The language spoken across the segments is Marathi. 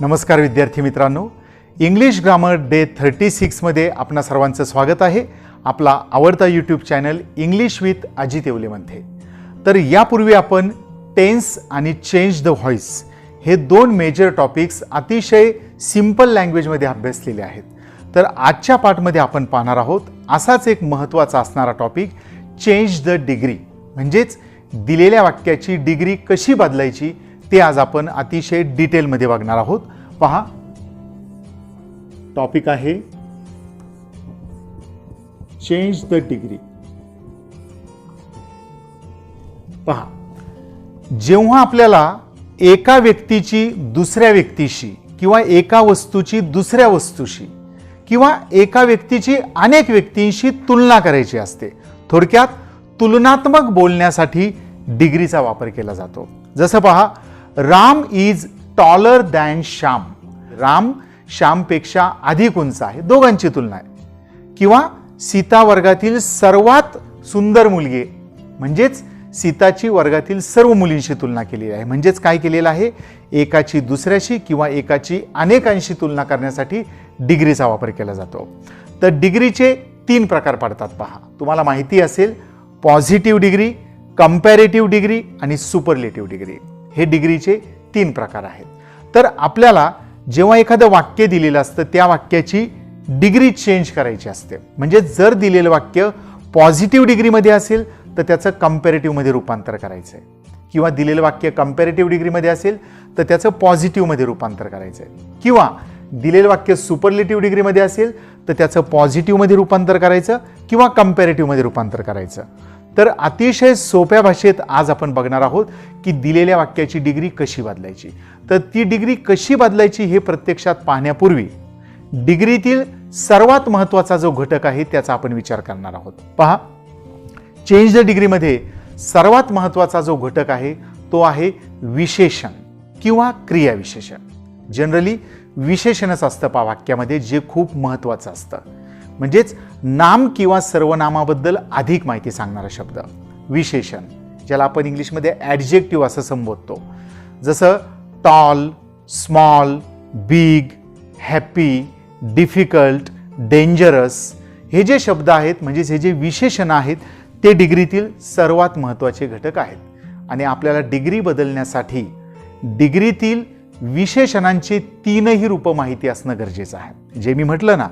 नमस्कार विद्यार्थी मित्रांनो, इंग्लिश ग्रामर डे 36 मध्ये आपणा सर्वांचं स्वागत आहे. आपला आवडता YouTube channel English with Ajit येवलेमध्ये. तर यापूर्वी आपण टेन्स आणि चेंज द व्हॉइस हे दोन मेजर टॉपिक्स अतिशय सिंपल लँग्वेजमध्ये अभ्यासलेले आहेत. तर आजच्या पार्टमध्ये आपण पाहणार आहोत असाच एक महत्त्वाचा असणारा टॉपिक चेंज द डिग्री, म्हणजेच दिलेल्या वाक्याची डिग्री कशी बदलायची ते आज आपण अतिशय डिटेलमध्ये बघणार आहोत. पहा, टॉपिक आहे चेंज द डिग्री. पहा, जेव्हा आपल्याला एका व्यक्तीची दुसऱ्या व्यक्तीशी किंवा एका वस्तूची दुसऱ्या वस्तूशी किंवा एका व्यक्तीची अनेक व्यक्तींशी तुलना करायची असते, थोडक्यात तुलनात्मक बोलण्यासाठी डिग्रीचा वापर केला जातो. जसं पहा, Ram is taller than Shyam. Ram श्यामपेक्षा अधिक उंच आहे, दोघांची तुलना आहे. किंवा सीता वर्गातील सर्वात सुंदर मुलगी, म्हणजेच सीताची वर्गातील सर्व मुलींशी तुलना केलेली आहे. म्हणजेच काय केलेलं आहे, एकाची दुसऱ्याशी किंवा एकाची अनेकांशी तुलना करण्यासाठी डिग्रीचा वापर केला जातो. तर डिग्रीचे 3 प्रकार पडतात. पहा, तुम्हाला माहिती असेल, पॉझिटिव्ह डिग्री, कंपॅरेटिव्ह डिग्री आणि सुपरलेटिव्ह डिग्री. हे डिग्रीचे 3 प्रकार आहेत. तर आपल्याला जेव्हा एखादं वाक्य दिलेलं असतं त्या वाक्याची डिग्री चेंज करायची असते. म्हणजे जर दिलेलं वाक्य पॉझिटिव्ह डिग्रीमध्ये असेल तर त्याचं कंपॅरेटिव्हमध्ये रूपांतर करायचं आहे, किंवा दिलेलं वाक्य कंपॅरेटिव्ह डिग्रीमध्ये असेल तर त्याचं पॉझिटिव्हमध्ये रूपांतर करायचं आहे, किंवा दिलेलं वाक्य सुपरलेटिव्ह डिग्रीमध्ये असेल तर त्याचं पॉझिटिव्हमध्ये रूपांतर करायचं किंवा कंपॅरेटिव्हमध्ये रूपांतर करायचं. तर अतिशय सोप्या भाषेत आज आपण बघणार आहोत की दिलेल्या वाक्याची डिग्री कशी बदलायची. तर ती डिग्री कशी बदलायची हे प्रत्यक्षात पाहण्यापूर्वी डिग्रीतील सर्वात महत्त्वाचा जो घटक आहे त्याचा आपण विचार करणार आहोत. पहा, चेंज द डिग्रीमध्ये सर्वात महत्त्वाचा जो घटक आहे तो आहे विशेषण किंवा क्रियाविशेषण. जनरली विशेषणच असतं पहा वाक्यामध्ये, जे खूप महत्त्वाचं असतं. म्हणजेच नाम किंवा सर्वनामाबद्दल अधिक माहिती सांगणारा शब्द विशेषण, ज्याला आपण इंग्लिशमध्ये ॲडजेक्टिव्ह असं संबोधतो. जसं tall, small, big, happy, difficult, dangerous हे जे शब्द आहेत, म्हणजेच हे जे विशेषण आहेत ते डिग्रीतील सर्वात महत्त्वाचे घटक आहेत. आणि आपल्याला डिग्री बदलण्यासाठी डिग्रीतील विशेषणांची 3ही रूपं माहिती असणं गरजेचं आहे. जे मी म्हटलं ना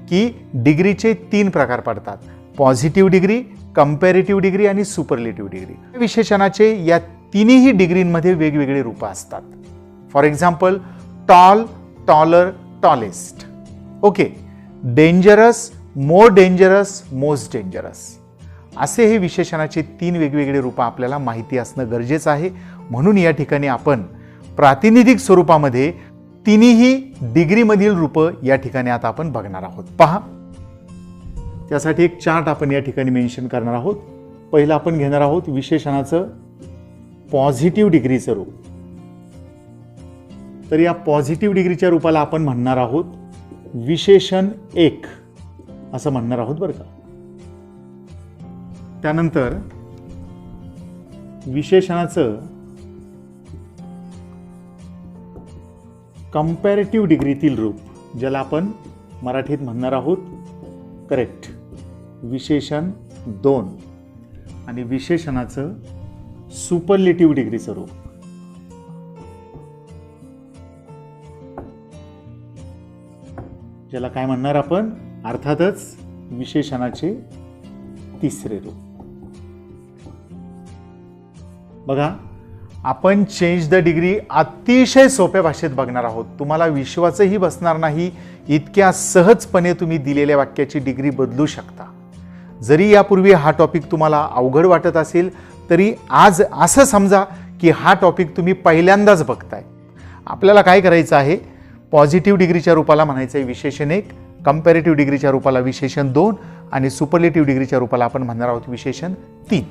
की डिग्रीचे 3 प्रकार पडतात: पॉझिटिव्ह डिग्री, कंपॅरेटिव्ह डिग्री आणि सुपरलेटिव्ह डिग्री. विशेषणाचे या 3ही डिग्रींमध्ये वेगवेगळे रूपं असतात. For example, tall, taller, tallest. Okay. Dangerous, more dangerous, most dangerous. असे हे विशेषणाचे 3 वेगवेगळे रूपं आपल्याला माहिती असणं गरजेचं आहे. म्हणून या ठिकाणी आपण प्रातिनिधिक स्वरूपामध्ये 3ही डिग्रीमधील रूपं या ठिकाणी आता आपण बघणार आहोत. पहा, त्यासाठी एक चार्ट आपण या ठिकाणी मेन्शन करणार आहोत. पहिलं आपण घेणार आहोत विशेषणाचं पॉझिटिव्ह डिग्रीचं रूप. तर या पॉझिटिव्ह डिग्रीच्या रूपाला आपण म्हणणार आहोत विशेषण 1 असं म्हणणार आहोत बरं का. त्यानंतर विशेषणाचं कंपॅरेटिव्ह डिग्रीतील रूप, ज्याला आपण मराठीत म्हणणार आहोत करेक्ट विशेषण 2, आणि विशेषणाचं सुपरलेटिव्ह डिग्रीचं रूप, ज्याला काय म्हणणार आपण, अर्थातच विशेषणाचे 3रे रूप. बघा, आपण चेंज द डिग्री अतिशय सोप्या भाषेत बघणार आहोत. तुम्हाला विश्वासही बसणार नाही इतक्या सहजपणे तुम्ही दिलेल्या वाक्याची डिग्री बदलू शकता. जरी यापूर्वी हा टॉपिक तुम्हाला अवघड वाटत असेल तरी आज असं समजा की हा टॉपिक तुम्ही पहिल्यांदाच बघताय. आपल्याला काय करायचं आहे, पॉझिटिव्ह डिग्रीच्या रूपाला म्हणायचं आहे विशेषण 1, कंपॅरेटिव्ह डिग्रीच्या रूपाला विशेषण 2 आणि सुपरलेटिव्ह डिग्रीच्या रूपाला आपण म्हणणार आहोत विशेषण 3.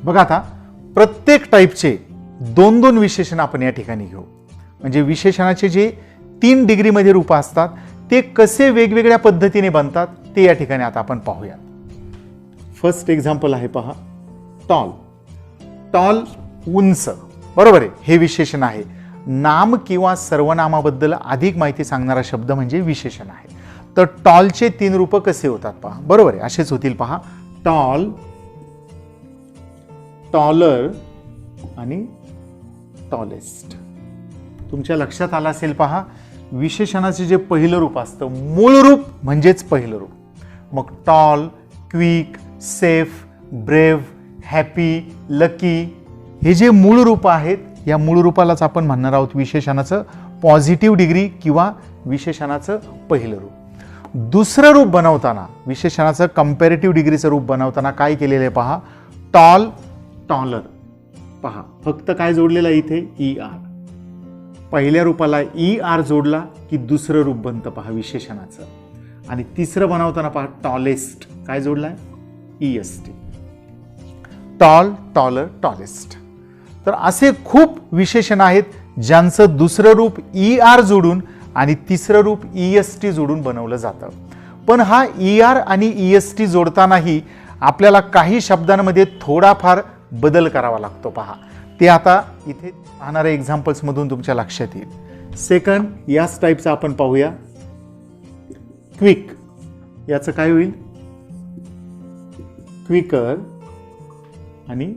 बघा, आता प्रत्येक टाईपचे 2-2 विशेषण आपण या ठिकाणी घेऊ. म्हणजे विशेषणाचे जे 3 डिग्रीमध्ये रूप असतात ते कसे वेगवेगळ्या पद्धतीने बनतात ते या ठिकाणी आता आपण पाहूया. फर्स्ट एक्झाम्पल आहे पहा, टॉल. टॉल उंच, बरोबर आहे, हे विशेषण आहे. नाम किंवा सर्वनामाबद्दल अधिक माहिती सांगणारा शब्द म्हणजे विशेषण आहे. तर टॉलचे 3 रूप कसे होतात पहा, बरोबर आहे, असेच होतील पहा. टॉल, टॉलर आणि टॉलेस्ट. तुमच्या लक्षात आलं असेल पहा, विशेषणाचे जे पहिलं रूप असतं, मूळ रूप म्हणजेच पहिलं रूप. मग tall, quick, safe, brave, happy, lucky हे जे मूळ रूप आहेत, या मूळ रूपालाच आपण म्हणणार आहोत विशेषणाचं पॉझिटिव्ह डिग्री किंवा विशेषणाचं पहिलं रूप. दुसरं रूप बनवताना, विशेषणाचं कंपॅरेटिव्ह डिग्रीचं रूप बनवताना काय केलेलं आहे पहा, टॉल, टॉलर. पहा फक्त काय जोडलेलं आहे इथे, ई आर. पहिल्या रूपाला ई आर जोडला की दुसरं रूप बनतं पहा विशेषणाचं. आणि तिसरं बनवताना पहा टॉलेस्ट, काय जोडलाय, E S T. Tall, taller, tallest. तर असे खूप विशेषण आहेत ज्यांचं दुसरं रूप ई आर जोडून आणि तिसरं रूप ई एस टी जोडून बनवलं जातं. पण हा ई आर आणि ई एस टी जोडतानाही आपल्याला काही शब्दांमध्ये थोडाफार बदल करावा लागतो पहा. ते आता इथे पाहणाऱ्या एक्झाम्पल्स मधून तुमच्या लक्षात येईल. सेकंड, याच टाईपचं आपण पाहूया. क्विक, याचं काय होईल, क्विकर आणि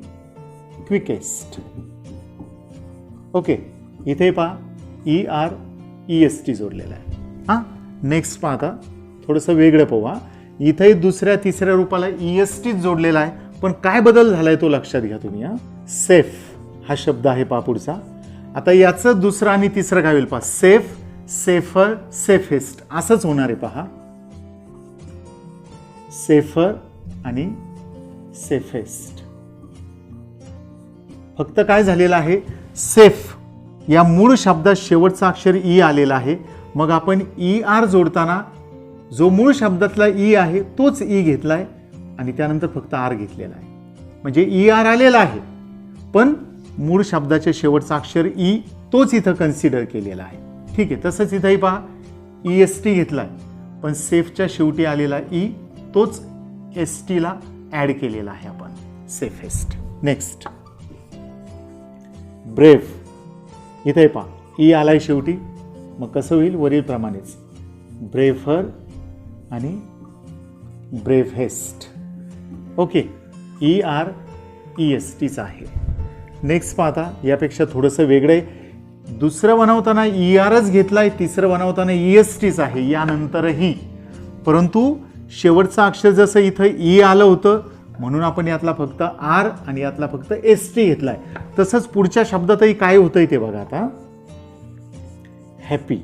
क्विकेस्ट. ओके, इथे पहा E R E S T जोडलेला आहे. हां, नेक्स्ट पहा, आता थोडंसं वेगळं पाहू. इथे दुसऱ्या तिसऱ्या रूपाला ई एस टी जोडलेला आहे, पण काय बदल झालाय तो लक्षात घ्या तुम्ही. सेफ हा शब्द आहे पहा पुढचा. आता याचं दुसरं आणि तिसरं काय होईल पहा, सेफ, सेफर, सेफेस्ट असंच होणार आहे पहा. सेफर आणि सेफेस्ट. फक्त काय झालेलं आहे, सेफ या मूळ शब्दात शेवटचा अक्षर ई आलेला आहे. मग आपण ई आर जोडताना जो मूळ शब्दातला ई आहे तोच ई घेतलाय आणि त्यानंतर फक्त आर घेतलेला आहे. म्हणजे ई आर आलेला आहे, पण मूळ शब्दाच्या शेवटचा अक्षर ई तोच इथं कन्सिडर केलेला आहे. ठीक आहे, तसंच इथंही पहा ई एस टी घेतलाय, पण सेफच्या शेवटी आलेला ई तोच एस टीला ऍड केलेला आहे आपण, सेफेस्ट. Next, brave. इथे पहा ई आलाय शेवटी, मग कसं होईल, वरील प्रमाणेच ब्रेव्हर आणि bravest. Okay, E R E S टीच आहे. नेक्स्ट पाहता, यापेक्षा थोडंसं वेगळं आहे. दुसरं बनवताना ई आरच घेतलाय, तिसरं बनवताना ई एस टीच आहे यानंतरही, परंतु शेवटचं अक्षर जसं इथं ई आलं होतं म्हणून आपण यातला फक्त आर आणि यातला फक्त एस टी घेतलाय. तसंच पुढच्या शब्दातही काय होतंय ते बघा. आता हॅपी,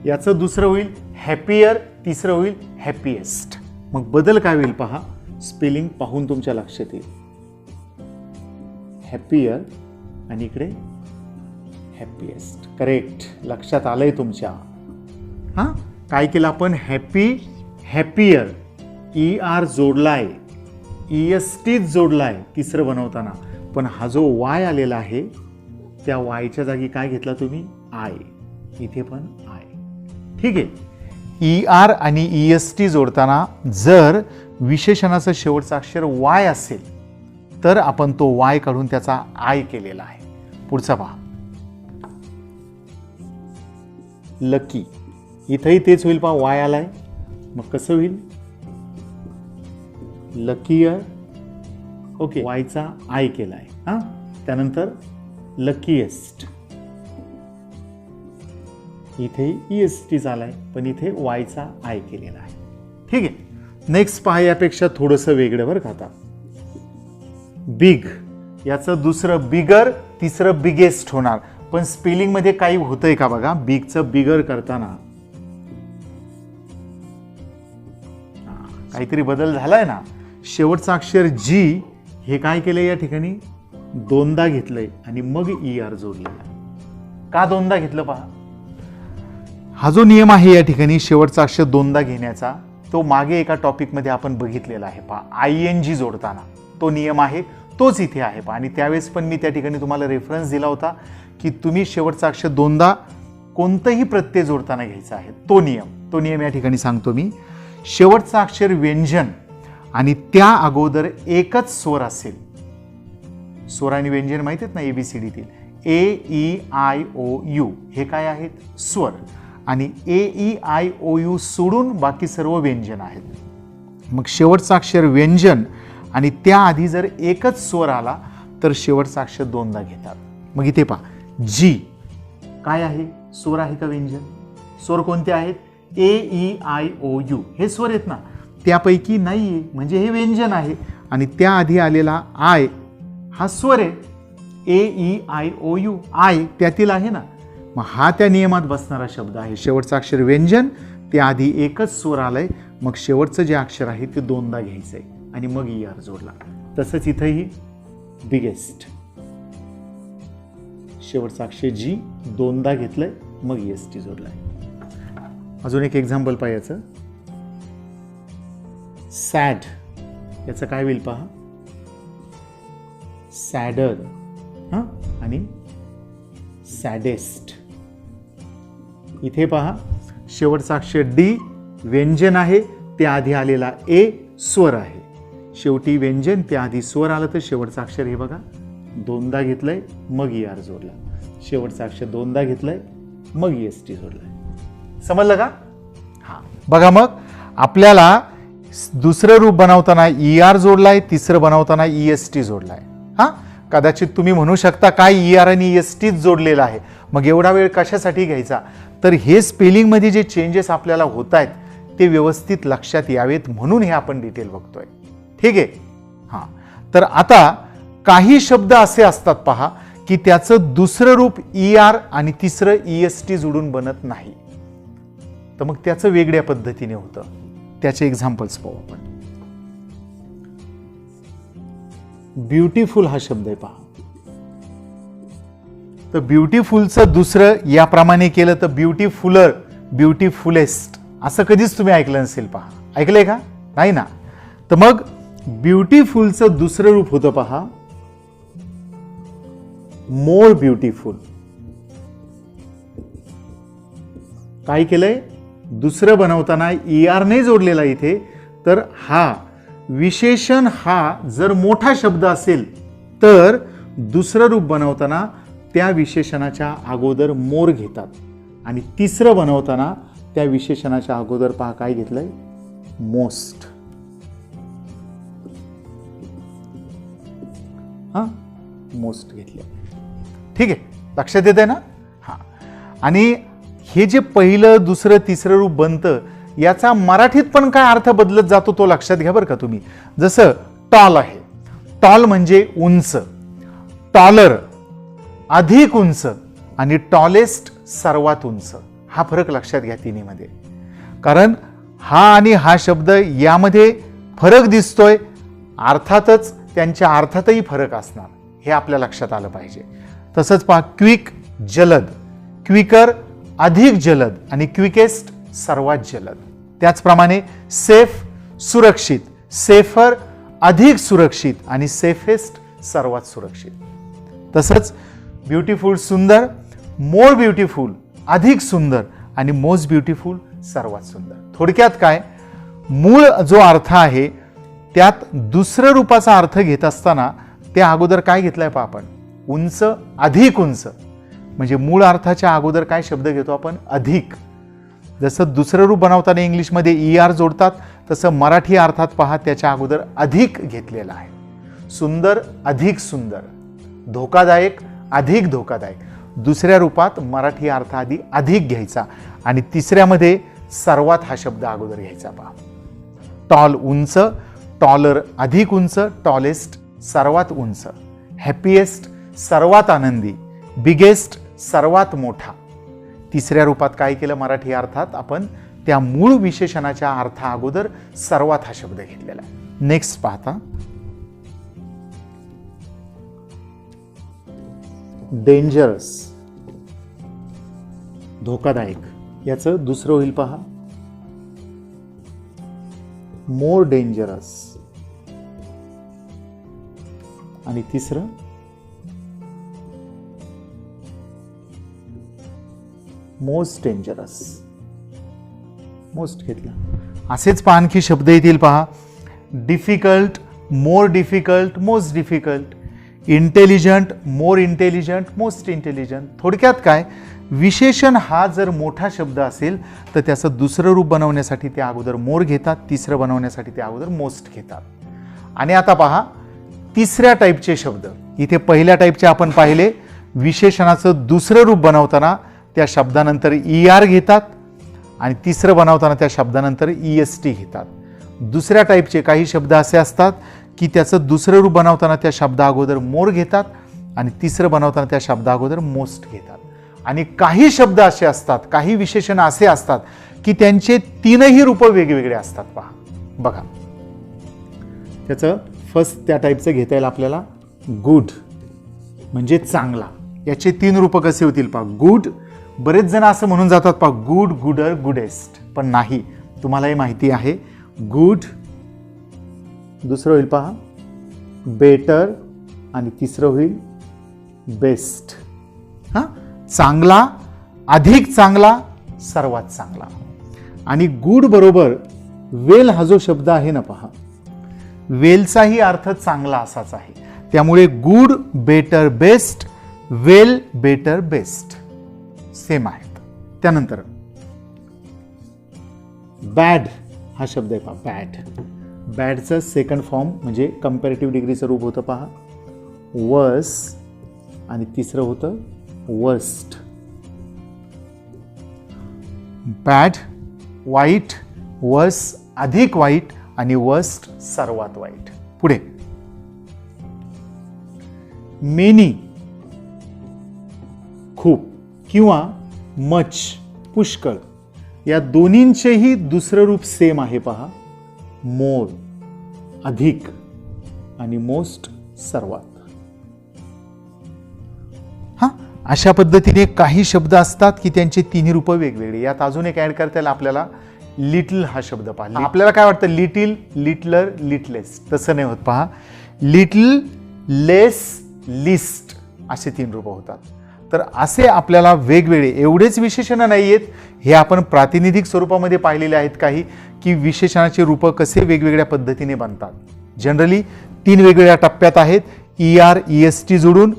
याचं दुसरं होईल हॅपियर, तिसरं होईल हॅपीएस्ट. मग बदल काय होईल पहा, स्पेलिंग पाहून तुमच्या लक्षात येईल. हॅपियर आणि इकडे हॅपीएस्ट. करेक्ट, लक्षात आलंय तुमच्या. हां, काय केलं आपण, हॅपी, हॅपियर, ई आर जोडलाय, ई एस टी जोडलाय तिसरं बनवताना, पण हा जो वाय आलेला आहे त्या वायच्या जागी काय घेतला तुम्ही, आय. इथे पण आय. ठीक आहे, ई आर आणि ई एस टी जोडताना जर विशेषणाचं शेवटचं अक्षर वाय असेल तर आपण तो वाय काढून त्याचा आय केलेला आहे. पुढचा पहा, लकी. इथंही तेच होईल पहा, वाय आलाय, मग कसं होईल, लकीयर. ओके, वायचा आय केलाय. हा, त्यानंतर लकीएस्ट. इथे ई एस टी झालाय, पण इथे वायचा आय केलेला आहे. ठीक आहे, नेक्स्ट पहा, यापेक्षा थोडंसं वेगळं बरं का. आता बिग, याचं दुसरं बिगर, तिसरं बिगेस्ट होणार, पण स्पेलिंग मध्ये काही होतंय का बघा. बिगचं बिगर करताना काहीतरी बदल झालाय ना. शेवटचं अक्षर जी हे काय केलंय या ठिकाणी, दोनदा घेतलंय आणि मग ई आर जोडलेला. का दोनदा घेतलं पहा, हा जो नियम आहे या ठिकाणी शेवटचा अक्षर दोनदा घेण्याचा, तो मागे एका टॉपिकमध्ये आपण बघितलेला आहे पहा, आय एन जी जोडताना तो नियम आहे, तोच इथे आहे पहा. आणि त्यावेळेस पण मी त्या ठिकाणी तुम्हाला रेफरन्स दिला होता की तुम्ही शेवटचा अक्षर दोनदा कोणतंही प्रत्यय जोडताना घ्यायचा आहे. तो नियम या ठिकाणी सांगतो मी. शेवटचा अक्षर व्यंजन आणि त्या अगोदर एकच स्वर असेल स्वर आणि व्यंजन माहिती आहेत ना ABCDतील. AEIOU हे काय आहेत? स्वर. आणि AEIOU सोडून बाकी सर्व व्यंजन आहेत. मग शेवटचं अक्षर व्यंजन आणि त्याआधी जर एकच स्वर आला तर शेवटचा अक्षर दोनदा घेतात. मग इथे पहा जी काय आहे? स्वर आहे का व्यंजन? स्वर कोणते आहेत? AEIOU हे स्वर आहेत ना, त्यापैकी नाहीये म्हणजे हे व्यंजन आहे. आणि त्याआधी आलेला आय हा स्वर आहे. AEIOU आय त्यातील आहे ना, मग हा त्या नियमात बसणारा शब्द आहे. शेवटचा अक्षर व्यंजन, त्याआधी एकच स्वर आलाय, मग शेवटचं जे अक्षर आहे ते दोनदा घ्यायचंय आणि मग ER जोडला. तसंच इथंही बिगेस्ट शेवटचा अक्षर जी दोनदा घेतलंय, मग EST जोडलाय. अजून एक एक्झाम्पल पाहायचं. सॅड याचं काय होईल पहा? सॅडर आणि सॅडेस्ट. इथे पहा शेवटचा अक्षर डी व्यंजन आहे, त्याआधी आलेला ए स्वर आहे. शेवटी व्यंजन त्याआधी स्वर आलं तर शेवटचं अक्षर हे बघा दोनदा घेतलंय, मग ER जोडला. शेवटचं अक्षर दोनदा घेतलंय, मग EST जोडलाय. समजलं का? हा बघा, मग आपल्याला दुसरं रूप बनवताना ER जोडलाय, तिसरं बनवताना EST जोडलाय. हा कदाचित तुम्ही म्हणू शकता काय ER आणि EST जोडलेलं आहे, मग एवढा वेळ कशासाठी घ्यायचा? तर हे स्पेलिंगमध्ये जे चेंजेस आपल्याला होत आहेत ते व्यवस्थित लक्षात यावेत म्हणून हे आपण डिटेल बघतोय. ठीक आहे. हां, तर आता काही शब्द असे असतात पहा की त्याचं दुसरं रूप ER आणि तिसरं EST जोडून बनत नाही, तर मग त्याचं वेगळ्या पद्धतीने होतं. त्याचे एक्झाम्पल्स पाहू आपण. ब्युटिफुल हा शब्द आहे पहा, तर ब्युटिफुलचं दुसरं याप्रमाणे केलं तर ब्युटिफुलर, ब्युटिफुलेस्ट असं कधीच तुम्ही ऐकलं नसेल पहा. ऐकलंय का? नाही ना. तर मग ब्युटिफुलचं दुसरं रूप होतं पहा मोर ब्युटिफुल. काय केलंय? दुसरं बनवताना ER नाही जोडलेला इथे, तर हा विशेषण हा जर मोठा शब्द असेल तर दुसरं रूप बनवताना त्या विशेषणाच्या अगोदर मोर घेतात आणि तिसरं बनवताना त्या विशेषणाच्या अगोदर पहा काय घेतलंय? मोस्ट. हा मोस्ट घेतलं. ठीक आहे, लक्षात येत आहे ना? हा. आणि हे जे पहिलं दुसरं तिसरं रूप बनतं याचा मराठीत पण काय अर्थ बदलत जातो तो लक्षात घ्या बरं का तुम्ही. जसं टॉल आहे, टॉल म्हणजे उंच, टॉलर अधिक उंच आणि टॉलेस्ट सर्वात उंच. हा फरक लक्षात घ्या तिन्हीमध्ये, कारण हा आणि हा शब्द यामध्ये फरक दिसतोय, अर्थातच त्यांच्या अर्थातही फरक असणार, हे आपल्या लक्षात आलं पाहिजे. तसंच पहा क्विक जलद, क्विकर अधिक जलद आणि क्विकेस्ट सर्वात जलद. त्याचप्रमाणे सेफ सुरक्षित, सेफर अधिक सुरक्षित आणि सेफेस्ट सर्वात सुरक्षित. तसंच ब्युटिफुल सुंदर, मोर ब्युटिफुल अधिक सुंदर आणि मोस्ट ब्युटिफुल सर्वात सुंदर. थोडक्यात काय, मूळ जो अर्थ आहे त्यात दुसऱ्या रूपाचा अर्थ घेत असताना त्या अगोदर काय घेतलाय पहा आपण? उंच अधिक उंच. म्हणजे मूळ अर्थाच्या अगोदर काय शब्द घेतो आपण? अधिक. जसं दुसरं रूप बनवताना इंग्लिशमध्ये ER जोडतात तसं मराठी अर्थात पहा त्याच्या अगोदर अधिक घेतलेला आहे. सुंदर अधिक सुंदर, धोकादायक अधिक धोकादायक. दुसऱ्या रूपात मराठी अर्थाआधी अधिक घ्यायचा आणि तिसऱ्यामध्ये सर्वात हा शब्द अगोदर घ्यायचा पहा. टॉल उंच, टॉलर अधिक उंच, टॉलेस्ट सर्वात उंच, हॅपीएस्ट सर्वात आनंदी, बिगेस्ट सर्वात मोठा. तिसऱ्या रूपात काय केलं मराठी अर्थात आपण? त्या मूळ विशेषणाच्या अर्था अगोदर सर्वात हा शब्द घेतलेला आहे. नेक्स्ट पाहता डेंजरस, धोकादायक. याचं दुसरं होईल पहा मोर डेंजरस आणि तिसरं मोस्ट डेंजरस. मोस्ट घेतला. असेच पहा आणखी शब्द येतील पहा difficult, more difficult, most difficult. Intelligent, more intelligent, most intelligent. थोडक्यात काय, विशेषण हा जर मोठा शब्द असेल तर त्याचं दुसरं रूप बनवण्यासाठी ते अगोदर मोर घेतात, तिसरं बनवण्यासाठी ते अगोदर मोस्ट घेतात. आणि आता पहा तिसऱ्या टाईपचे शब्द. इथे पहिल्या टाईपचे आपण पाहिले, विशेषणाचं दुसरं रूप बनवताना त्या शब्दानंतर ER घेतात आणि तिसरं बनवताना त्या शब्दानंतर EST घेतात. दुसऱ्या टाईपचे काही शब्द असे असतात की त्याचं दुसरं रूप बनवताना त्या शब्दा अगोदर मोर घेतात आणि तिसरं बनवताना त्या शब्दा अगोदर मोस्ट घेतात. आणि काही शब्द असे असतात, काही विशेषण असे असतात की त्यांचे तीनही रूप वेगवेगळे असतात. पहा बघा, त्याचं फर्स्ट त्या टाईपचं घेता येईल आपल्याला. गुड म्हणजे चांगला. याचे 3 रूप कसे होतील पहा. गुड, बरेच जण असं म्हणून जातात पहा, गुड, गुडर, गुडेस्ट. पण नाही, तुम्हालाही माहिती आहे, गुड, दुसरं होईल पहा बेटर आणि तिसरं होईल बेस्ट. हा, चांगला, अधिक चांगला, सर्वात चांगला. आणि गुड बरोबर वेल हा जो शब्द आहे ना पहा, वेलचाही अर्थ चांगला असाच आहे. त्यामुळे good, better, best, well, better, best same आहेत. त्यानंतर बॅड हा शब्द आहे पहा, बॅड. बॅडचं सेकंड फॉर्म म्हणजे कंपॅरेटिव्ह डिग्रीचं रूप होतं पहा वर्स आणि तिसरं होतं वर्स्ट. बॅड वाईट, वर्स अधिक वाईट आणि वर्स्ट सर्वात वाईट. पुढे मेनी खूप किंवा मच पुष्कळ. या दोन्हींचेही दुसरं रूप सेम आहे पहा, मोर अधिक आणि मोस्ट सर्वात. हा, अशा पद्धतीने काही शब्द असतात की त्यांचे तिन्ही रूप वेगवेगळे. यात अजून एक ऍड करता येईल आपल्याला, लिटल हा शब्द पहा. आपल्याला काय वाटतं, लिटिल, लिटलर, लिटलेस. तसं नाही होत पहा. लिटल, लेस, लिस्ट असे 3 रूप होतात. तर असे आपल्याला वेगवेगळे, एवढेच विशेषण नाही आहेत, हे आपण प्रातिनिधिक स्वरूपामध्ये पाहिलेले आहेत काही, की विशेषणाचे रूप कसे वेगवेगळ्या पद्धतीने बनतात. जनरली 3 वेगवेगळ्या टप्प्यात आहेत, ER, EST जोडून,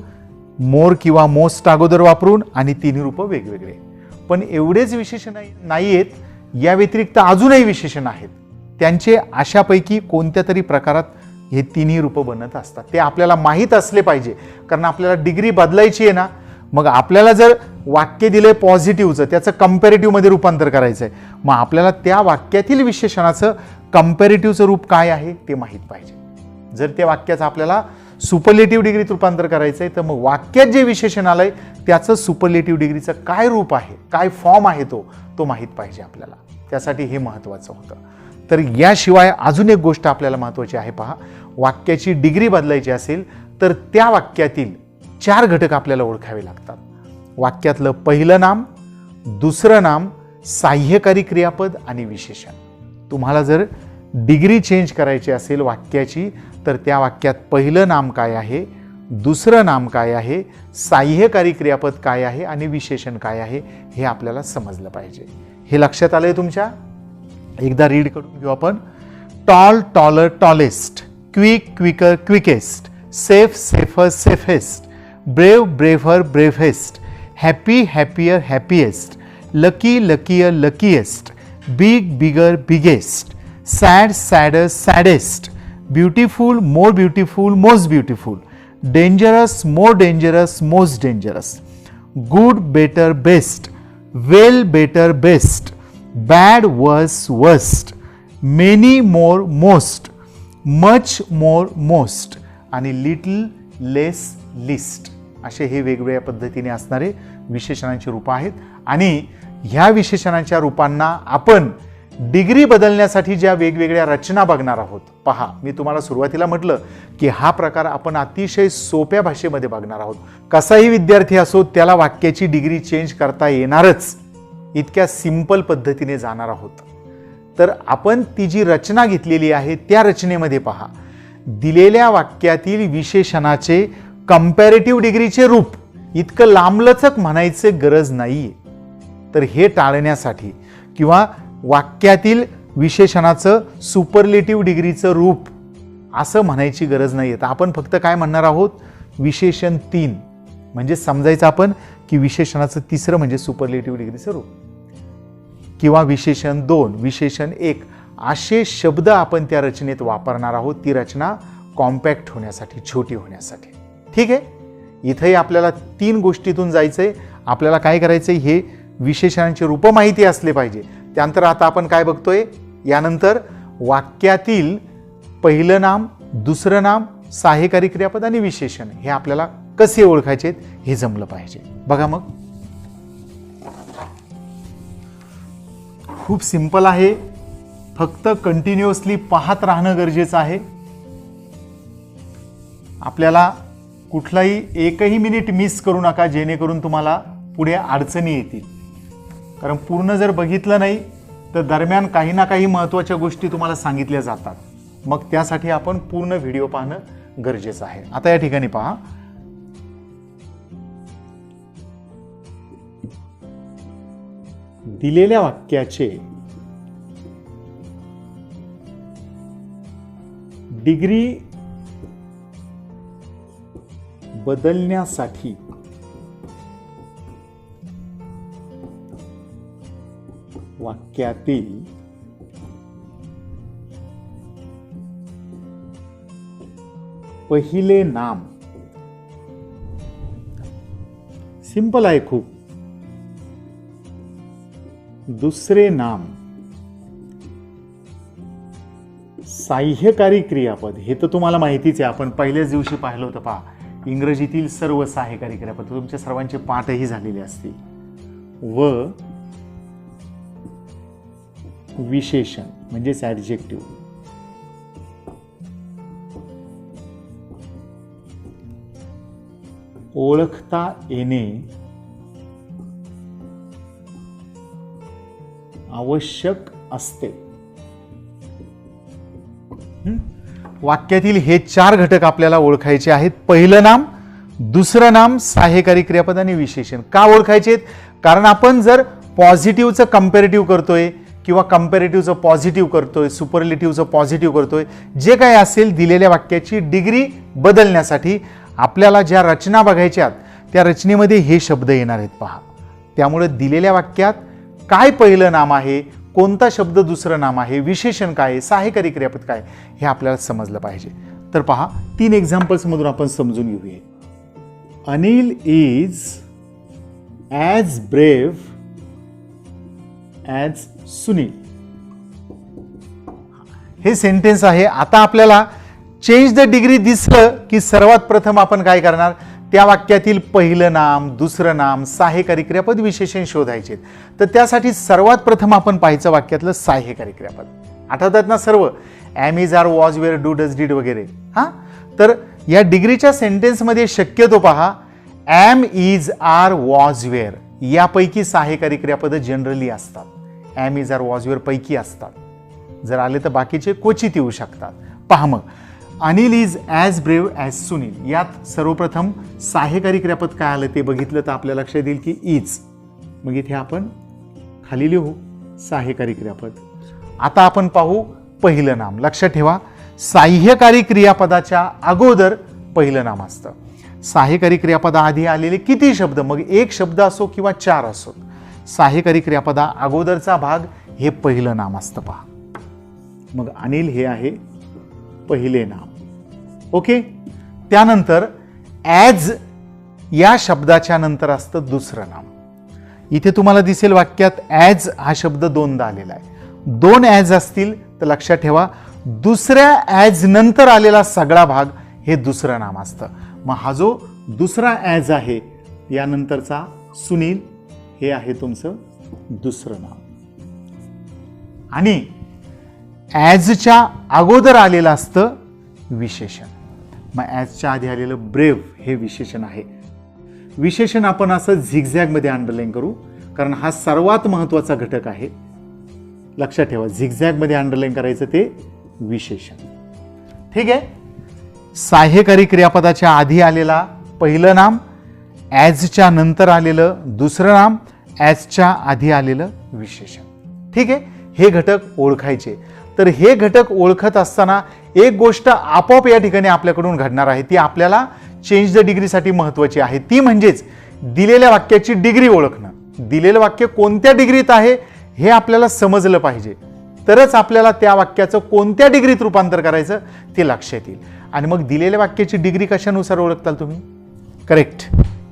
मोर किंवा मोस्ट अगोदर वापरून आणि 3 रूप वेगवेगळे. पण एवढेच विशेषण नाही आहेत, या व्यतिरिक्त अजूनही विशेषण आहेत. त्यांचे अशापैकी कोणत्या तरी प्रकारात हे 3ही रूप बनत असतात. ते आपल्याला माहीत असले पाहिजे, कारण आपल्याला डिग्री बदलायची आहे ना. मग आपल्याला जर वाक्य दिले पॉझिटिव्हचं, त्याचं कंपॅरेटिव्हमध्ये रूपांतर करायचं आहे, मग आपल्याला त्या वाक्यातील विशेषणाचं कंपॅरेटिव्हचं रूप काय आहे ते माहीत पाहिजे. जर त्या वाक्याचं आपल्याला सुपरलेटिव्ह डिग्रीत रूपांतर करायचं आहे, तर मग वाक्यात जे विशेषण आलंय त्याचं सुपरलेटिव्ह डिग्रीचं काय रूप आहे, काय फॉर्म आहे तो माहीत पाहिजे आपल्याला. त्यासाठी हे महत्त्वाचं होतं. तर याशिवाय अजून एक गोष्ट आपल्याला महत्त्वाची आहे पहा, वाक्याची डिग्री बदलायची असेल तर त्या वाक्यातील 4 घटक आपल्याला ओळखावे लागतात. वाक्यातलं पहिलं नाम, दुसरं नाम, साह्यकारी क्रियापद आणि विशेषण. तुम्हाला जर डिग्री चेंज करायची असेल वाक्याची, तर त्या वाक्यात पहिलं नाम काय आहे, दुसरं नाम काय आहे, साह्यकारी क्रियापद काय आहे आणि विशेषण काय आहे हे आपल्याला समजलं पाहिजे. हे लक्षात आलंय तुमच्या? एकदा रीड करून घेऊ आपण. Tall, taller, tallest. Quick, quicker, quickest. Safe, safer, safest. Brave, braver, bravest. Happy, happier, happiest. Lucky, luckier, luckiest. Big, bigger, biggest. Sad, sadder, saddest. Beautiful, more beautiful, most beautiful. Dangerous, more dangerous, most dangerous. Good, better, best. Well, better, best. Bad, worse, worst. Many, more, most. Much, more, most. आणि लिटल, लेस, लिस्ट. असे हे वेगवेगळ्या पद्धतीने असणारे विशेषणांची रूपं आहेत. आणि ह्या विशेषणांच्या रूपांना आपण डिग्री बदलण्यासाठी ज्या वेगवेगळ्या रचना बघणार आहोत. पहा, मी तुम्हाला सुरुवातीला म्हटलं की हा प्रकार आपण अतिशय सोप्या भाषेमध्ये बघणार आहोत. कसाही विद्यार्थी असो त्याला वाक्याची डिग्री चेंज करता येणारच, इतक्या सिंपल पद्धतीने जाणार आहोत. तर आपण ती जी रचना घेतलेली आहे त्या रचनेमध्ये पहा, दिलेल्या वाक्यातील विशेषणाचे कंपॅरेटिव्ह डिग्रीचे रूप इतकं लांबलचक म्हणायचे गरज नाहीये. तर हे टाळण्यासाठी किंवा वाक्यातील विशेषणाचं सुपरलेटिव्ह डिग्रीचं रूप असं म्हणायची गरज नाहीये. तर आपण फक्त काय म्हणणार आहोत, विशेषण 3 म्हणजे समजायचं आपण की विशेषणाचं तिसरं म्हणजे सुपरलेटिव्ह डिग्रीचं रूप, किंवा विशेषण 2, विशेषण 1 असे शब्द आपण त्या रचनेत वापरणार आहोत, ती रचना कॉम्पॅक्ट होण्यासाठी, छोटी होण्यासाठी. ठीक आहे. इथंही आपल्याला 3 गोष्टीतून जायचंय. आपल्याला काय करायचंय, हे विशेषणांचे रूप माहिती असले पाहिजे. त्यानंतर आता आपण काय बघतोय, यानंतर वाक्यातील पहिलं नाम, दुसरं नाम, सहाय्यकारी क्रियापद आणि विशेषण हे आपल्याला कसे ओळखायचे हे जमलं पाहिजे. बघा मग, खूप सिंपल आहे, फक्त कंटिन्युअसली पाहत राहणं गरजेचं आहे. आपल्याला कुठलाही एकही मिनिट मिस करू नका, जेणेकरून तुम्हाला पुढे अडचणी येतील. कारण पूर्ण जर बघितलं नाही तर दरम्यान काही ना काही महत्त्वाच्या गोष्टी तुम्हाला सांगितल्या जातात. मग त्यासाठी आपण पूर्ण व्हिडिओ पाहणं गरजेचं आहे. आता या ठिकाणी पहा, दिलेल्या वाक्याचे डिग्री बदलण्यासाठी वाक्यातील पहिले नाम, सिंपल आहे खूप, दुसरे नाम, सहाय्यकारी क्रियापद हे तर तुम्हाला माहितीच आहे, आपण पहिल्याच दिवशी पाहिलं होतं. पहा, इंग्रजीतील सर्व सहाय्यकारी क्रियापद तुमच्या सर्वांचे पाठही झालेले असतील. व विशेषण म्हणजेच ॲडजेक्टिव्ह. ओळखता येणे आवश्यक असते. वाक्यातील हे 4 घटक आपल्याला ओळखायचे आहेत. पहिलं नाम, दुसरं नाम, सहाय्यकारी क्रियापद आणि विशेषण. का ओळखायचे? कारण आपण जर पॉझिटिव्हचं कंपॅरेटिव्ह करतोय किंवा कंपॅरेटिव्हचं पॉझिटिव्ह करतोय, सुपरलेटिव्हचं पॉझिटिव्ह करतोय, जे काय असेल दिलेल्या वाक्याची डिग्री बदलण्यासाठी आपल्याला ज्या रचना बघायच्यात त्या रचनेमध्ये हे शब्द येणार आहेत. पहा, त्यामुळे दिलेल्या वाक्यात काय पहिलं नाम आहे, कोणता शब्द दुसरं नाम आहे, विशेषण काय आहे, सहाय्यकारी क्रियापद काय, हे आपल्याला समजलं पाहिजे. तर पहा, 3 एक्झाम्पल्स मधून आपण समजून घेऊया. Anil is as brave as Sunil. हे सेंटेन्स आहे. आता आपल्याला चेंज द डिग्री दिसलं की सर्वात प्रथम आपण काय करणार, त्या वाक्यातील पहिलं नाम, दुसरं नाम, सहाय्यकारी क्रियापद, विशेषण शोधायचे. तर त्यासाठी सर्वात प्रथम आपण पाहायचं वाक्यातलं सहाय्यकारी क्रियापद. आठवतात ना सर्व, am, is, are, was, were, do, does, did वगैरे. तर या डिग्रीच्या सेंटेन्समध्ये शक्यतो पहा, am, is, are, was, were यापैकी सहाय्यकारी क्रियापद जनरली असतात. Am, is, are, was, were पैकी असतात. जर आले तर बाकीचे क्वचित येऊ शकतात. पहा मग, Anil is as brave as Sunil, यात सर्वप्रथम सहाय्यकारी क्रियापद काय आलं ते बघितलं तर आपल्या लक्षात येईल की इज. मग इथे आपण खाली लिहू सहाय्यकारी क्रियापद. आता आपण पाहू पहिलं नाम. लक्षात ठेवा, सहाय्यकारी क्रियापदाच्या अगोदर पहिलं नाम असतं. सहाय्यकारी क्रियापदाआधी आलेले किती शब्द, मग 1 शब्द असो किंवा 4 असो, सहाय्यकारी क्रियापदा अगोदरचा भाग हे पहिलं नाम असतं. पहा, मग अनिल हे आहे पहिले नाम. ओके. त्यानंतर ॲज या शब्दाच्या नंतर असतं दुसरं नाम. इथे तुम्हाला दिसेल वाक्यात ॲज हा शब्द 2दा आलेला आहे. 2 ॲज असतील तर लक्षात ठेवा, दुसऱ्या ॲज नंतर आलेला सगळा भाग हे दुसरं नाम असतं. मग हा जो दुसरा ॲज आहे यानंतरचा सुनील हे आहे तुमचं दुसरं नाम. आणि ॲजच्या अगोदर आलेलं असतं विशेषण. मग ॲजच्या आधी आलेलं ब्रेव्ह हे विशेषण आहे. विशेषण आपण असं झिगझॅगमध्ये अंडरलाईन करू, कारण हा सर्वात महत्त्वाचा घटक आहे. लक्षात ठेवा, झिगझॅगमध्ये अंडरलाईन करायचं ते विशेषण. ठीक आहे. सहाय्यकारी क्रियापदाच्या आधी आलेला पहिलं नाम, ॲजच्या नंतर आलेलं दुसरं नाम, ॲजच्या आधी आलेलं विशेषण. ठीक आहे. हे घटक ओळखायचे. तर हे घटक ओळखत असताना एक गोष्ट आपोआप या ठिकाणी आपल्याकडून घडणार आहे, ती आपल्याला चेंज द डिग्रीसाठी महत्वाची आहे, ती म्हणजेच दिलेल्या वाक्याची डिग्री ओळखणं. दिलेलं वाक्य कोणत्या डिग्रीत आहे हे आपल्याला समजलं पाहिजे, तरच आपल्याला त्या वाक्याचं कोणत्या डिग्रीत रूपांतर करायचं ते लक्षात येईल. आणि मग दिलेल्या वाक्याची डिग्री कशानुसार ओळखताल तुम्ही? करेक्ट,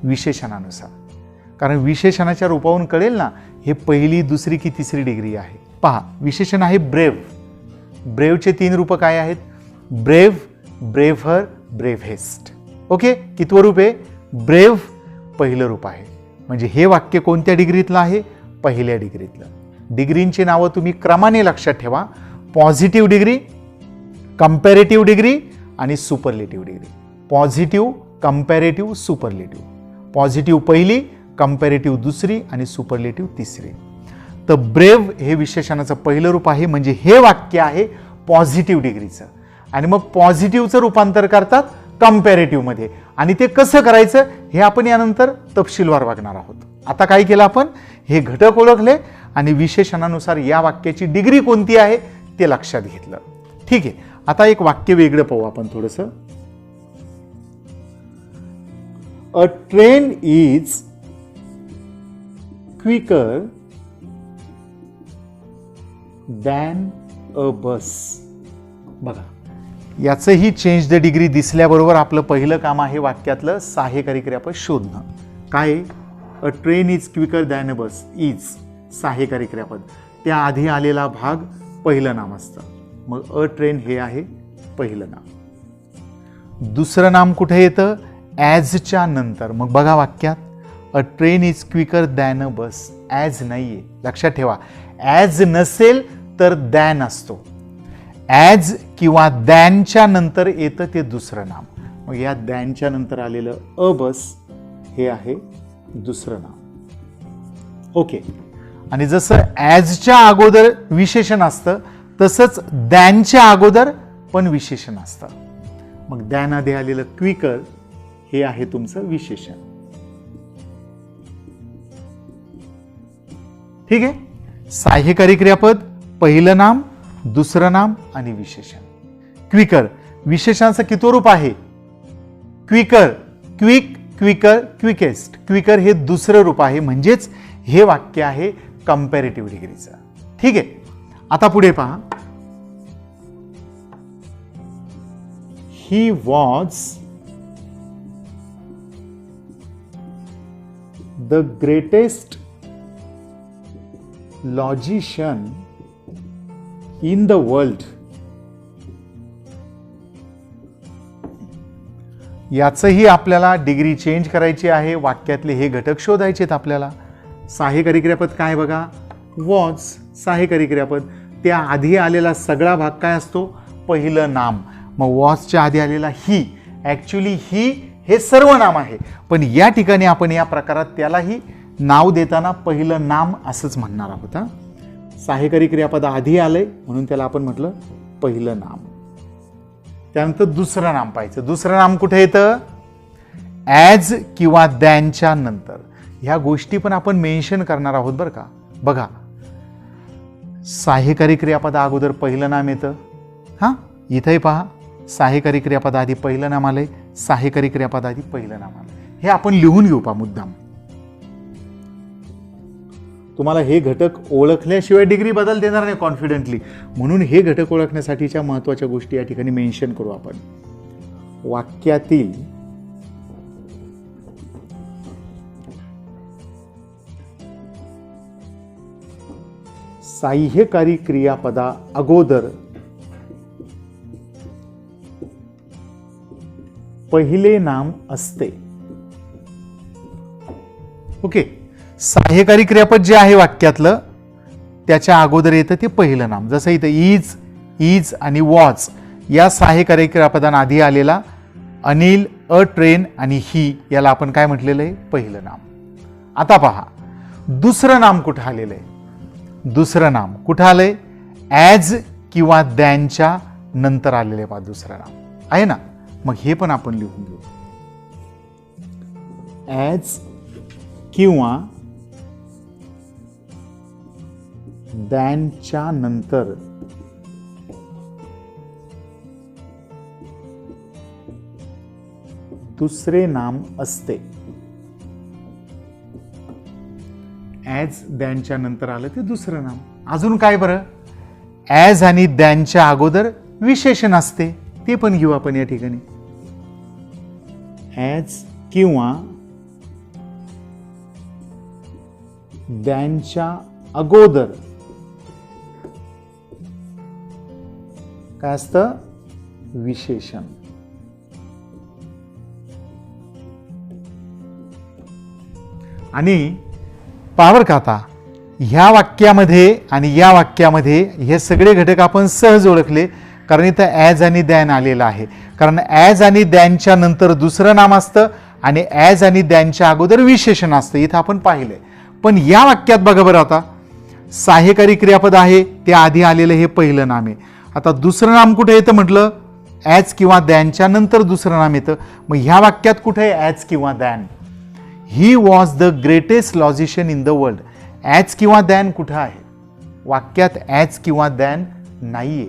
विशेषणानुसार. कारण विशेषणाच्या रूपावरून कळेल ना हे पहिली, दुसरी की तिसरी डिग्री आहे. पहा, विशेषण आहे ब्रेव्ह. ब्रेव्हचे 3 रूप काय आहेत? ब्रेव्ह, ब्रेव्हर, ब्रेव्हेस्ट. ओके, कितवं रूप आहे? ब्रेव्ह पहिलं रूप आहे. म्हणजे हे वाक्य कोणत्या डिग्रीतलं आहे? पहिल्या डिग्रीतलं. डिग्रींची नावं तुम्ही क्रमाने लक्षात ठेवा. पॉझिटिव्ह डिग्री, कंपॅरेटिव्ह डिग्री आणि superlative degree. Positive, comparative, superlative. Positive पहिली, कंपॅरेटिव्ह दुसरी आणि सुपरलेटिव्ह तिसरी. तर ब्रेव्ह हे विशेषणाचं पहिलं रूप आहे, म्हणजे हे वाक्य आहे पॉझिटिव्ह डिग्रीचं. आणि मग पॉझिटिव्हचं रूपांतर करतात कंपॅरेटिव्हमध्ये. आणि ते कसं करायचं हे आपण यानंतर तपशीलवार बघणार आहोत. आता काय केलं आपण? हे घटक ओळखले आणि विशेषणानुसार या वाक्याची डिग्री कोणती आहे ते लक्षात घेतलं. ठीक आहे, आता एक वाक्य वेगळं पाहू आपण थोडंसं. A train is quicker than a bus. बघा, याचंही चेंज द डिग्री दिसल्याबरोबर आपलं पहिलं काम आहे वाक्यातलं सहाय्यकारी क्रियापद शोधणं. काय? A train is quicker than a bus. Is सहाय्यकारी क्रियापद, त्या आधी आलेला भाग पहिलं नाम असतं. मग अ ट्रेन हे आहे पहिलं नाम. दुसरं नाम कुठे येतं? ॲजच्या नंतर. मग बघा वाक्यात a train is quicker than a bus. As नाहीये, लक्षात ठेवा. ॲज नसेल तर दॅन असतो. ॲज किंवा दॅनच्या नंतर येतं ते दुसरं नाम. मग या दॅनच्या नंतर आलेलं अ बस हे आहे दुसरं नाम. ओके, आणि जसं ॲजच्या अगोदर विशेषण असतं तसंच दॅनच्या अगोदर पण विशेषण असतं. मग दॅन आधी आलेलं क्विकर हे आहे तुमचं विशेषण. ठीक आहे, सहाय्यकारी क्रियापद, पहिलं नाम, दुसरं नाम आणि विशेषण. क्विकर विशेषणाचं किती रूप आहे? Quicker, quick, quicker, quickest. Quicker हे दुसरं रूप आहे, म्हणजेच हे वाक्य आहे कंपॅरेटिव्ह डिग्रीचं. ठीक आहे, आता पुढे पहा. He was the greatest logician in the world. याचंही आपल्याला डिग्री चेंज करायची आहे. वाक्यातले हे घटक शोधायचे आहेत आपल्याला. सहाय्यकारी क्रियापद काय बघा? वॉज सहाय्यकारी क्रियापद, त्या आधी आलेला सगळा भाग काय असतो? पहिलं नाम. मग वॉजच्या आधी आलेला ही, ॲक्च्युली ही हे सर्व नाम आहे, पण या ठिकाणी आपण या प्रकारात त्यालाही नाव देताना पहिलं नाम असंच म्हणणार आहोत. सहाय्यकारी क्रियापद आधी आलंय म्हणून त्याला आपण म्हटलं पहिलं नाम. त्यानंतर दुसरं नाम पाहायचं. दुसरं नाम कुठे येतं? ॲज किंवा दॅनच्या नंतर. ह्या गोष्टी पण आपण मेन्शन करणार आहोत बरं का. बघा, सहाय्यकारी क्रियापदा अगोदर पहिलं नाम येतं. हां, इथंही पहा, सहाय्यकारी क्रियापदा आधी पहिलं नाम आलंय, सहाय्यकारी क्रियापदा आधी पहिलं नाम आलंय. हे आपण लिहून घेऊ पहा मुद्दाम. तुम्हाला हे घटक ओळखल्याशिवाय डिग्री बदल देणार नाही कॉन्फिडेंटली, म्हणून हे घटक ओळखण्यासाठीच्या महत्त्वाच्या गोष्टी या ठिकाणी मेन्शन करू आपण. वाक्यातील सहाय्यकारी क्रियापदा अगोदर पहिले नाम असते. ओके, सहाय्यकारी क्रियापद जे आहे वाक्यातलं त्याच्या अगोदर येतं ते पहिलं नाम. जसं इथं इज, इज आणि वॉज या सहाय्यकारी क्रियापदांना आधी आलेला अनिल, अ ट्रेन आणि ही याला आपण काय म्हटलेलं आहे? पहिलं नाम. आता पहा, दुसरं नाम कुठं आलेलं आहे? दुसरं नाम कुठं आलंय? ॲज किंवा दॅनच्या नंतर आलेलं आहे पहा दुसरं नाम आहे ना. मग हे पण आपण लिहून घेऊ. ॲज किंवा दॅनच्या नंतर दुसरे नाम असते. ॲज दॅनच्या नंतर आलं ते दुसरं नाम. अजून काय बरं, ॲज आणि दॅनच्या अगोदर विशेषण असते, ते पण घेऊ आपण या ठिकाणी. ॲज किंवा दॅनच्या अगोदर काय असतं, विशेषण. आणि पावर का आता ह्या वाक्यामध्ये आणि या वाक्यामध्ये हे सगळे घटक आपण सहज ओळखले, कारण इथं ॲज आणि दॅन आलेलं आहे. कारण ॲज आणि दॅनच्या नंतर दुसरं नाम असतं आणि ॲज आणि दॅनच्या अगोदर विशेषण असतं, इथं आपण पाहिलंय. पण या वाक्यात बघा बरं, आता सहाय्यकारी क्रियापद आहे, ते आधी आलेलं हे पहिलं नाम आहे. आता दुसरं नाम कुठे येतं म्हटलं, ॲज किंवा दॅनच्या नंतर दुसरं नाम येतं. मग ह्या वाक्यात कुठे आहे ॲज किंवा than? He was the greatest logician in the world. As किंवा दॅन कुठं आहे? वाक्यात ॲज किंवा दॅन नाहीये.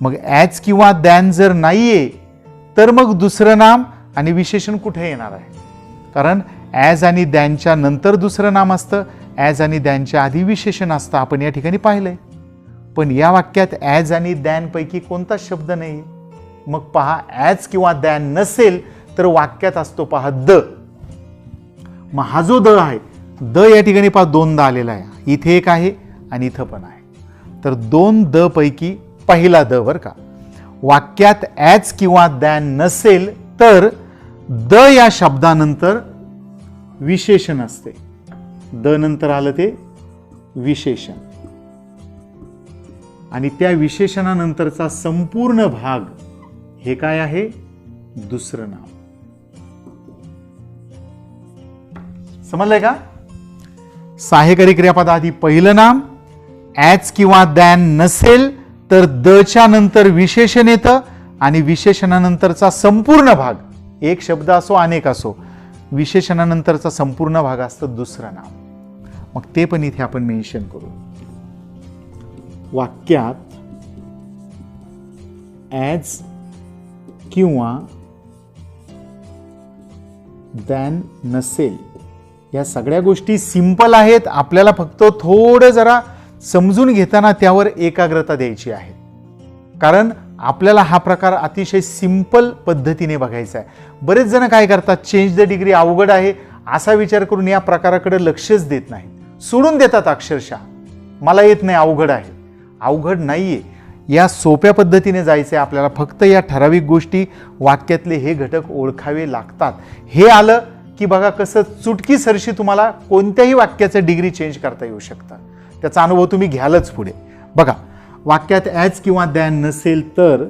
मग ॲज किंवा दॅन जर नाहीये तर मग दुसरं नाम आणि विशेषण कुठे येणार आहे? कारण ॲज आणि दॅनच्या नंतर दुसरं नाम असतं, ॲज आणि दॅनच्या आधी विशेषण असतं, आपण या ठिकाणी पाहिलंय. पण या वाक्यात ॲज आणि दॅन पैकी कोणताच शब्द नाही. मग पहा, ॲज किंवा दॅन नसेल तर वाक्यात असतो पहा द. मग हा जो द आहे, द या ठिकाणी पहा दोनदा आलेला आहे, इथे एक आहे आणि इथं पण आहे. तर दोन द पैकी पहिला द बरं का. वाक्यात ॲज किंवा दॅन नसेल तर द या शब्दानंतर विशेषण असते. द नंतर आलं ते विशेषण आणि त्या विशेषणानंतरचा संपूर्ण भाग हे काय आहे? दुसरं नाम. समजलंय का? सहाय्यकारी क्रियापद आधी पहिलं नाम, ॲज किंवा दॅन नसेल तर दच्या नंतर विशेषण येतं आणि विशेषणानंतरचा संपूर्ण भाग, एक शब्द असो अनेक असो, विशेषणानंतरचा संपूर्ण भाग असतं दुसरं नाम. मग ते पण इथे आपण मेन्शन करू. वाक्यात ॲज किंवा दॅन नसेल, या सगळ्या गोष्टी सिंपल आहेत, आपल्याला फक्त थोडं जरा समजून घेताना त्यावर एकाग्रता द्यायची आहे. कारण आपल्याला हा प्रकार अतिशय सिंपल पद्धतीने बघायचा आहे. बरेच जण काय करतात, चेंज द डिग्री अवघड आहे असा विचार करून या प्रकाराकडे लक्षच देत नाही, सोडून देतात अक्षरशः. मला येत नाही, अवघड आहे. अवघड नाहीये, या सोप्या पद्धतीने जायचं आहे आपल्याला. फक्त या ठराविक गोष्टी, वाक्यातले हे घटक ओळखावे लागतात. हे आलं की बघा कसं चुटकीसरशी तुम्हाला कोणत्याही वाक्याचं डिग्री चेंज करता येऊ शकतं. त्याचा अनुभव तुम्ही घ्यालच पुढे. बघा, वाक्यात ॲज किंवा दॅन नसेल तर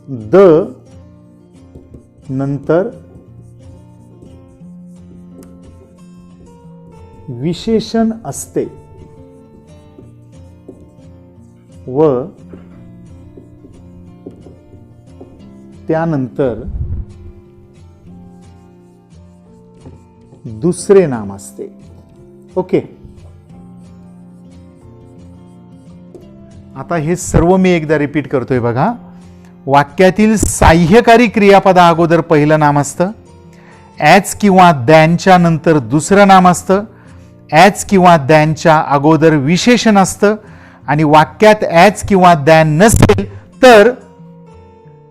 द नंतर विशेषण असते व त्यानंतर दुसरे नाम असते. ओके, आता हे सर्व मी एकदा रिपीट करतोय बघा. वाक्यातील सहाय्यकारी क्रियापदा अगोदर पहिलं नाम असतं, ॲज किंवा दॅनच्या नंतर दुसरं नाम असतं, ॲज किंवा दॅनच्या अगोदर विशेषण असतं आणि वाक्यात ॲज किंवा दॅन नसेल तर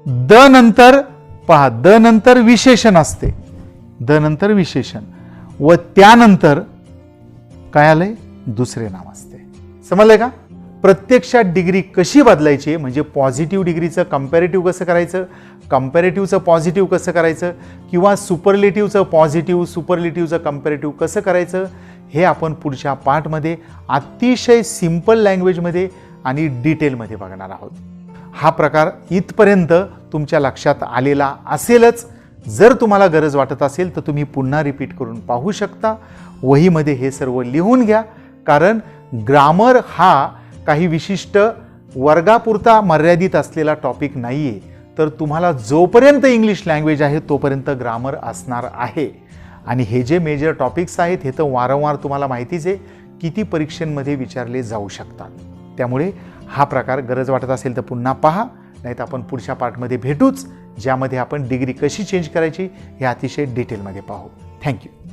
द नंतर पहा, द नंतर विशेषण असते, द नंतर विशेषण व त्यानंतर काय आलंय? दुसरे नाम असते. समजलंय का? प्रत्यक्षात डिग्री कशी बदलायची, म्हणजे पॉझिटिव्ह डिग्रीचं कंपॅरेटिव्ह कसं करायचं, कंपॅरेटिव्हचं पॉझिटिव्ह कसं करायचं, किंवा सुपरलेटिव्हचं पॉझिटिव्ह, सुपरलेटिव्हचं कंपॅरेटिव्ह कसं करायचं, हे आपण पुढच्या पार्टमध्ये अतिशय सिंपल लँग्वेजमध्ये आणि डिटेलमध्ये बघणार आहोत. हा प्रकार इथपर्यंत तुमच्या लक्षात आलेला असेलच. जर तुम्हाला गरज वाटत असेल तर तुम्ही पुन्हा रिपीट करून पाहू शकता. वहीमध्ये हे सर्व लिहून घ्या, कारण ग्रामर हा काही विशिष्ट वर्गापुरता मर्यादित असलेला टॉपिक नाही आहे. तर तुम्हाला जोपर्यंत इंग्लिश लँग्वेज आहे तोपर्यंत ग्रामर असणार आहे. आणि हे जे मेजर टॉपिक्स आहेत हे तर वारंवार तुम्हाला माहितीच आहे किती परीक्षांमध्ये विचारले जाऊ शकतात. त्यामुळे हा प्रकार गरज वाटत असेल तर पुन्हा पहा, नाहीतर आपण पुढच्या पार्टमध्ये भेटूच. ज्यामध्ये आपण डिग्री कशी चेंज करायची हे अतिशय डिटेलमध्ये पाहू. थँक्यू.